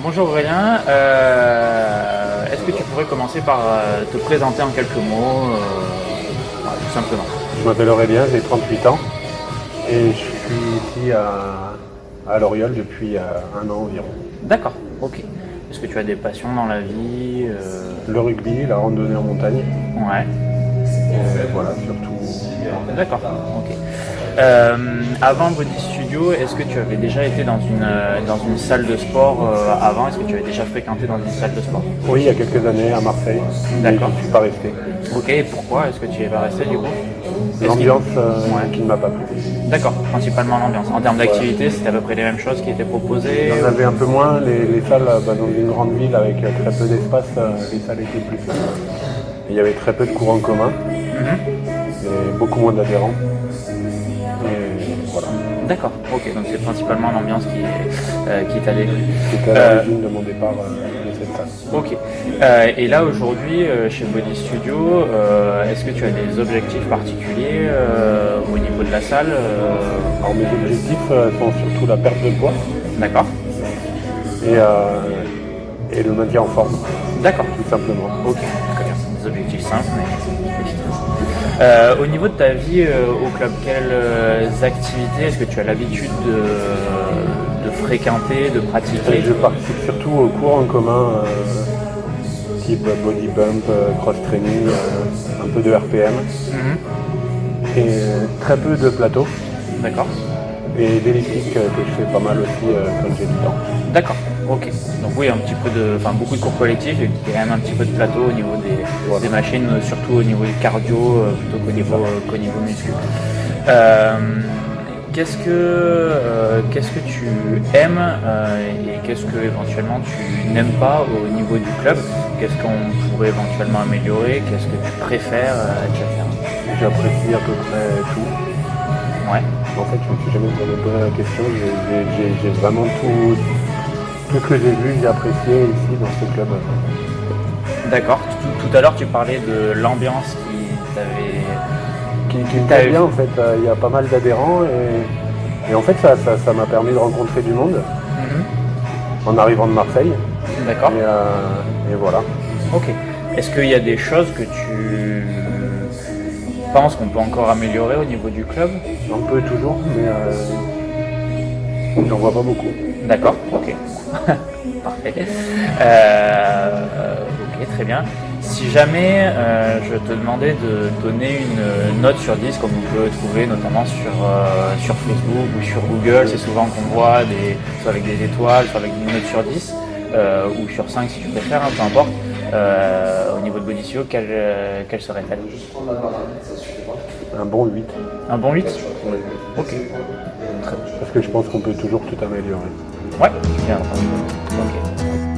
Bonjour Aurélien. Est-ce que tu pourrais commencer par te présenter en quelques mots, tout simplement? Je m'appelle Aurélien, j'ai 38 ans et je suis ici à Loriol depuis un an environ. D'accord, ok. Est-ce que tu as des passions dans la vie? Le rugby, la randonnée en montagne, Ouais, et voilà surtout. d'accord, ok. Avant Body Studio, est-ce que tu avais déjà été dans une salle de sport avant? Est-ce que tu avais déjà fréquenté dans une salle de sport? Oui, il y a quelques années à Marseille, mais D'accord. je ne suis pas resté. Ok, et pourquoi est-ce que tu y es pas resté du coup? L'ambiance Ouais. qui ne m'a pas plu. D'accord, principalement l'ambiance. En termes d'activité, c'était à peu près les mêmes choses qui étaient proposées? Il y en avait un peu moins, les salles dans une grande ville avec très peu d'espace, les salles étaient plus petites. Il y avait très peu de courants communs et beaucoup moins d'adhérents. Et voilà, D'accord, ok, donc c'est principalement l'ambiance qui t'a déplu. c'était à l'origine de mon départ de cette salle. Ok. Et là aujourd'hui, chez Body Studio, est-ce que tu as des objectifs particuliers au niveau de la salle Alors mes objectifs sont surtout la perte de poids D'accord. et le maintien en forme, D'accord. tout simplement. Ok, très bien. Des objectifs simples mais efficaces. Au niveau de ta vie au club, quelles activités est-ce que tu as l'habitude de fréquenter, de pratiquer? Je participe surtout aux cours en commun, type body bump, cross training, un peu de RPM Mhm. et très peu de plateau D'accord. et d'elliptique que je fais pas mal aussi quand j'ai du temps. D'accord, ok. Donc oui, beaucoup de cours collectifs et quand même un petit peu de plateau au niveau Voilà. des machines, surtout au niveau du cardio plutôt qu'au niveau muscu. Euh, qu'est-ce que tu aimes et qu'est-ce que éventuellement tu n'aimes pas au niveau du club? Qu'est-ce qu'on pourrait éventuellement améliorer? Qu'est-ce que tu préfères, etc. J'apprécie à peu près tout. Ouais, En fait, je me suis jamais vraiment posé la question. J'ai vraiment tout ce que j'ai vu, j'ai apprécié ici dans ce club. d'accord. Tout à l'heure, tu parlais de l'ambiance Qui me plaît bien en fait. Il y a pas mal d'adhérents et en fait ça m'a permis de rencontrer du monde Mhm. en arrivant de Marseille. D'accord. Et voilà. Ok. Est-ce qu'il y a des choses que tu penses qu'on peut encore améliorer au niveau du club? Un peu toujours, mais j'en vois pas beaucoup. D'accord, ok. Parfait. Ok, très bien. Si jamais je te demandais de donner une note sur 10, comme on peut trouver notamment sur Facebook ou sur Google, c'est souvent qu'on voit soit avec des étoiles, soit avec une note sur 10, ou sur 5 si tu préfères, hein, peu importe. Au niveau de Bodycio, quelle serait-elle? Un bon 8. Un bon 8? Oui. Ok. Parce que je pense qu'on peut toujours tout améliorer. Ouais, bien entendu. Ok.